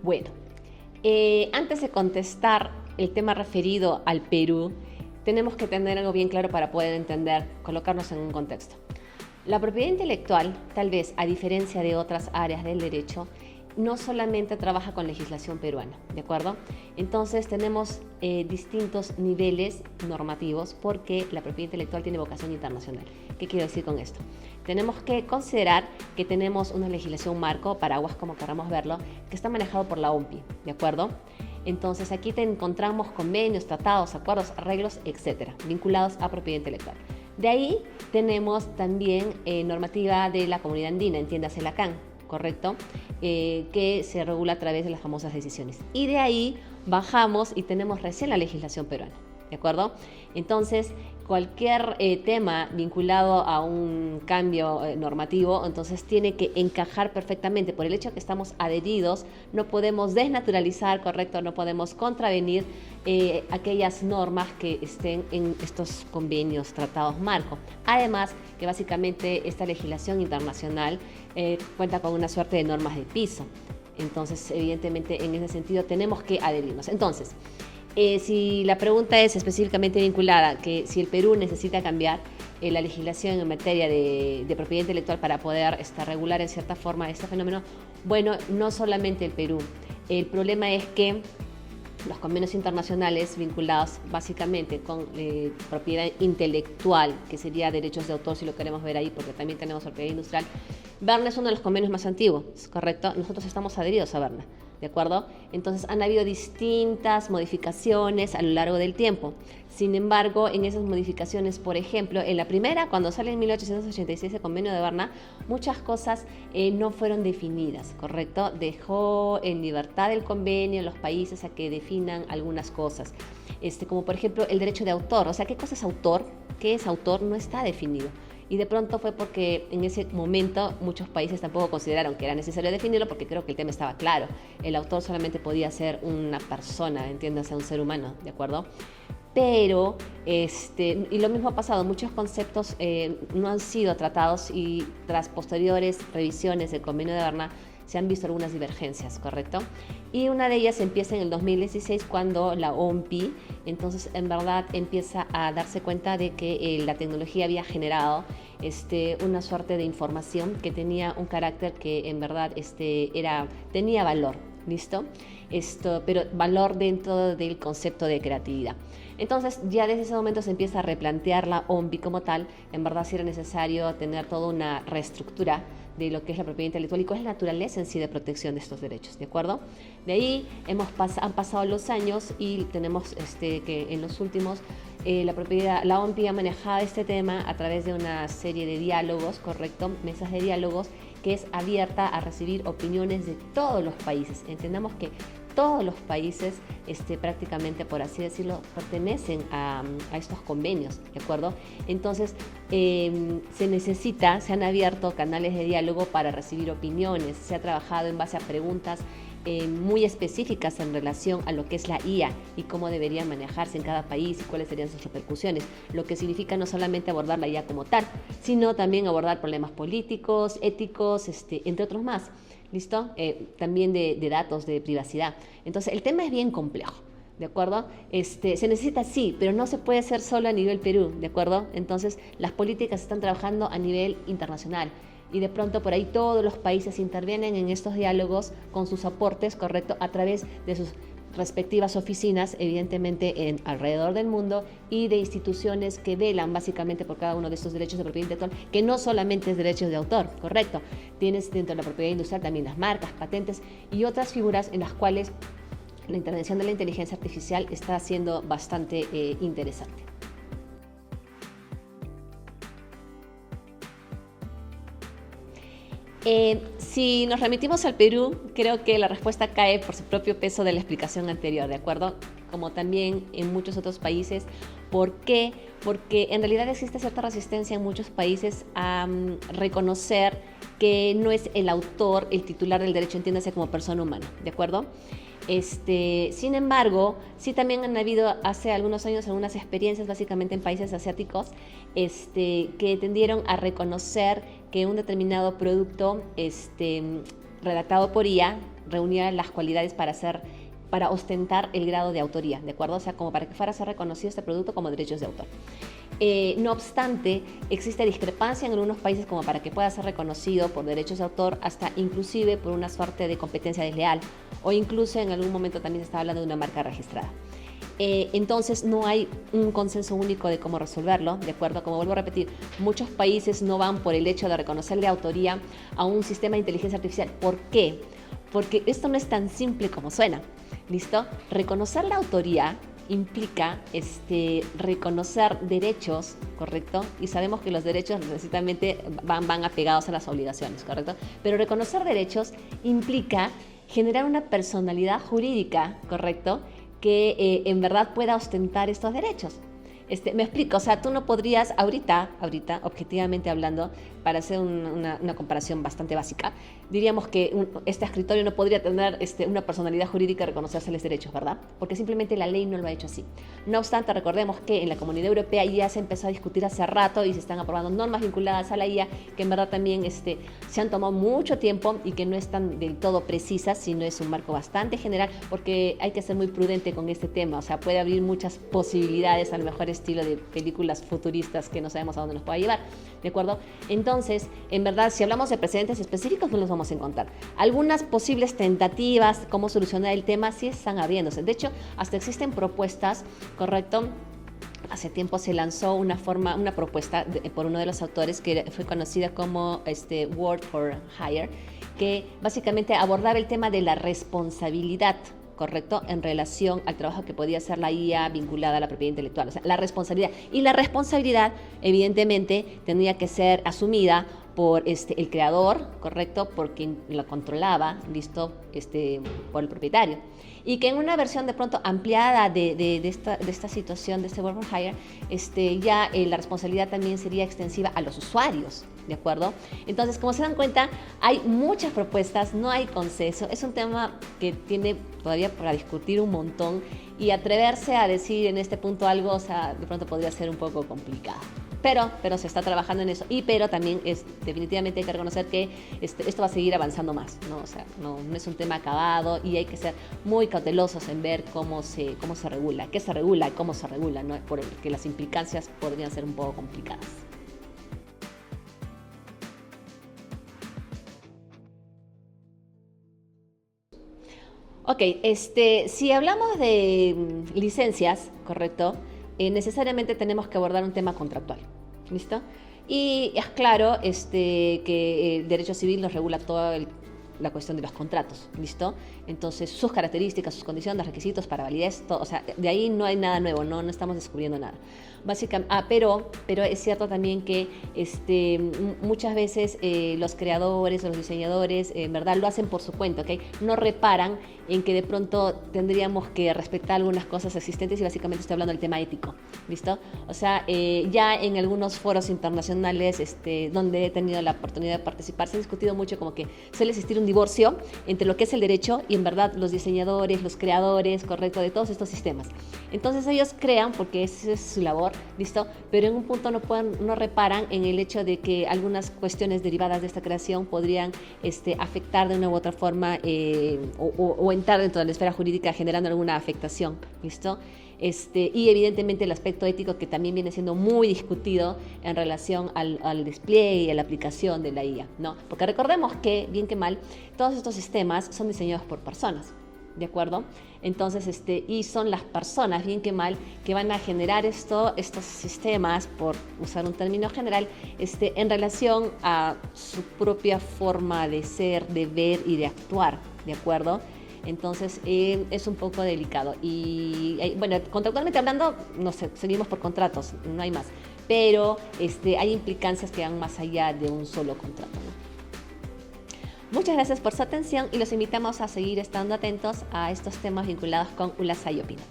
Bueno, antes de contestar el tema referido al Perú, tenemos que tener algo bien claro para poder entender, colocarnos en un contexto. La propiedad intelectual, tal vez a diferencia de otras áreas del derecho, no solamente trabaja con legislación peruana, ¿de acuerdo? Entonces tenemos distintos niveles normativos porque la propiedad intelectual tiene vocación internacional. ¿Qué quiero decir con esto? Tenemos que considerar que tenemos una legislación marco, paraguas como queramos verlo, que está manejado por la OMPI, ¿de acuerdo? Entonces aquí te encontramos convenios, tratados, acuerdos, arreglos, etcétera, vinculados a propiedad intelectual. De ahí tenemos también normativa de la Comunidad Andina, entiéndase la CAN, ¿correcto? Que se regula a través de las famosas decisiones. Y de ahí bajamos y tenemos recién la legislación peruana, ¿de acuerdo? Entonces, cualquier tema vinculado a un cambio normativo, entonces tiene que encajar perfectamente. Por el hecho de que estamos adheridos, no podemos desnaturalizar, ¿correcto? No podemos contravenir aquellas normas que estén en estos convenios, tratados marco. Además, que básicamente esta legislación internacional cuenta con una suerte de normas de piso. Entonces, evidentemente, en ese sentido tenemos que adherirnos. Entonces, si la pregunta es específicamente vinculada, que si el Perú necesita cambiar la legislación en materia de propiedad intelectual para poder regular en cierta forma este fenómeno, bueno, no solamente el Perú. El problema es que los convenios internacionales vinculados básicamente con propiedad intelectual, que sería derechos de autor si lo queremos ver ahí, porque también tenemos propiedad industrial. Berna es uno de los convenios más antiguos, ¿correcto? Nosotros estamos adheridos a Berna, ¿de acuerdo? Entonces han habido distintas modificaciones a lo largo del tiempo. Sin embargo, en esas modificaciones, por ejemplo, en la primera, cuando sale en 1886 el convenio de Berna, muchas cosas no fueron definidas, ¿correcto? Dejó en libertad el convenio los países a que definan algunas cosas, como por ejemplo el derecho de autor. O sea, ¿qué cosa es autor? ¿Qué es autor? No está definido. Y de pronto fue porque en ese momento muchos países tampoco consideraron que era necesario definirlo, porque creo que el tema estaba claro. El autor solamente podía ser una persona, entiéndase, un ser humano, ¿de acuerdo? Pero, y lo mismo ha pasado, muchos conceptos no han sido tratados y tras posteriores revisiones del convenio de Berna se han visto algunas divergencias, ¿correcto? Y una de ellas empieza en el 2016 cuando la OMPI, entonces en verdad empieza a darse cuenta de que la tecnología había generado una suerte de información que tenía un carácter que en verdad tenía valor, ¿listo? Pero valor dentro del concepto de creatividad. Entonces ya desde ese momento se empieza a replantear la OMPI como tal. En verdad sí era necesario tener toda una reestructura de lo que es la propiedad intelectual y cuál es la naturaleza en sí de protección de estos derechos, ¿de acuerdo? De ahí han pasado los años y tenemos que en los últimos la OMPI ha manejado este tema a través de una serie de diálogos, ¿correcto? Mesas de diálogos que es abierta a recibir opiniones de todos los países. Entendamos que todos los países, prácticamente por así decirlo, pertenecen a estos convenios, ¿de acuerdo? Entonces, se han abierto canales de diálogo para recibir opiniones, se ha trabajado en base a preguntas muy específicas en relación a lo que es la IA y cómo debería manejarse en cada país y cuáles serían sus repercusiones, lo que significa no solamente abordar la IA como tal, sino también abordar problemas políticos, éticos, entre otros más. ¿Listo? También de datos, de privacidad. Entonces, el tema es bien complejo, ¿de acuerdo? Se necesita sí, pero no se puede hacer solo a nivel Perú, ¿de acuerdo? Entonces, las políticas están trabajando a nivel internacional y de pronto por ahí todos los países intervienen en estos diálogos con sus aportes, ¿correcto? A través de sus respectivas oficinas, evidentemente alrededor del mundo, y de instituciones que velan básicamente por cada uno de estos derechos de propiedad intelectual, que no solamente es derechos de autor, correcto. Tienes dentro de la propiedad industrial también las marcas, patentes y otras figuras en las cuales la intervención de la inteligencia artificial está siendo bastante interesante. Si nos remitimos al Perú, creo que la respuesta cae por su propio peso de la explicación anterior, ¿de acuerdo? Como también en muchos otros países. ¿Por qué? Porque en realidad existe cierta resistencia en muchos países a reconocer que no es el autor el titular del derecho, entiéndase como persona humana, ¿de acuerdo? Sin embargo, sí también han habido hace algunos años algunas experiencias, básicamente en países asiáticos, que tendieron a reconocer que un determinado producto redactado por IA reunía las cualidades para ostentar el grado de autoría, ¿de acuerdo? O sea, como para que fuera a ser reconocido este producto como derechos de autor. No obstante, existe discrepancia en algunos países como para que pueda ser reconocido por derechos de autor, hasta inclusive por una suerte de competencia desleal, o incluso en algún momento también se está hablando de una marca registrada. Entonces no hay un consenso único de cómo resolverlo, ¿de acuerdo? Como vuelvo a repetir, muchos países no van por el hecho de reconocerle autoría a un sistema de inteligencia artificial. ¿Por qué? Porque esto no es tan simple como suena, ¿listo? Reconocer la autoría implica reconocer derechos, ¿correcto? Y sabemos que los derechos necesariamente van apegados a las obligaciones, ¿correcto? Pero reconocer derechos implica generar una personalidad jurídica, ¿correcto?, que en verdad pueda ostentar estos derechos. Me explico, o sea, tú no podrías ahorita, objetivamente hablando, para hacer una comparación bastante básica, diríamos que este escritorio no podría tener una personalidad jurídica y reconocérseles derechos, ¿verdad? Porque simplemente la ley no lo ha hecho así. No obstante, recordemos que en la Comunidad Europea ya se empezó a discutir hace rato y se están aprobando normas vinculadas a la IA que en verdad también se han tomado mucho tiempo y que no están del todo precisas, sino es un marco bastante general, porque hay que ser muy prudente con este tema, o sea, puede abrir muchas posibilidades, a lo mejor estilo de películas futuristas que no sabemos a dónde nos pueda llevar, ¿de acuerdo? Entonces, en verdad, si hablamos de precedentes específicos, no los vamos a encontrar. Algunas posibles tentativas, cómo solucionar el tema, sí están abriéndose. De hecho, hasta existen propuestas, ¿correcto? Hace tiempo se lanzó una propuesta por uno de los autores que fue conocida como Word for Hire, que básicamente abordaba el tema de la responsabilidad, ¿correcto?, en relación al trabajo que podía hacer la IA vinculada a la propiedad intelectual. O sea, la responsabilidad. Y la responsabilidad, evidentemente, tendría que ser asumida por el creador, ¿correcto?, por quien lo controlaba, ¿listo?, por el propietario. Y que en una versión de pronto ampliada de esta situación, de este Word for Hire, ya la responsabilidad también sería extensiva a los usuarios, ¿de acuerdo? Entonces, como se dan cuenta, hay muchas propuestas, no hay consenso. Es un tema que tiene todavía para discutir un montón y atreverse a decir en este punto algo, o sea, de pronto podría ser un poco complicado. Pero se está trabajando en eso. Pero también definitivamente hay que reconocer que esto va a seguir avanzando más, ¿no? O sea, no es un tema acabado y hay que ser muy cautelosos en ver cómo se regula, qué se regula y cómo se regula, ¿no? Porque las implicancias podrían ser un poco complicadas. Ok, si hablamos de licencias, ¿correcto? Necesariamente tenemos que abordar un tema contractual, ¿listo? Y es claro que el derecho civil nos regula toda la cuestión de los contratos, ¿listo? Entonces, sus características, sus condiciones, requisitos para validez, todo, o sea, de ahí no hay nada nuevo, no estamos descubriendo nada. Básicamente, pero es cierto también que muchas veces los creadores o los diseñadores en verdad lo hacen por su cuenta, ¿ok? No reparan en que de pronto tendríamos que respetar algunas cosas existentes y básicamente estoy hablando del tema ético, ¿listo? O sea, ya en algunos foros internacionales donde he tenido la oportunidad de participar, se ha discutido mucho como que suele existir un divorcio entre lo que es el derecho y en verdad los diseñadores, los creadores, correcto, de todos estos sistemas. Entonces ellos crean, porque esa es su labor, ¿listo? Pero en un punto no reparan en el hecho de que algunas cuestiones derivadas de esta creación podrían afectar de una u otra forma o entrar dentro de la esfera jurídica generando alguna afectación, ¿listo? Y evidentemente el aspecto ético que también viene siendo muy discutido en relación al despliegue y a la aplicación de la IA, ¿no? Porque recordemos que, bien que mal, todos estos sistemas son diseñados por personas, ¿de acuerdo? Entonces, y son las personas, bien que mal, que van a generar estos sistemas, por usar un término general, en relación a su propia forma de ser, de ver y de actuar, ¿de acuerdo? Entonces, es un poco delicado. Y, bueno, contractualmente hablando, no sé, seguimos por contratos, no hay más. Pero hay implicancias que van más allá de un solo contrato, ¿no? Muchas gracias por su atención y los invitamos a seguir estando atentos a estos temas vinculados con ULASAI Opina.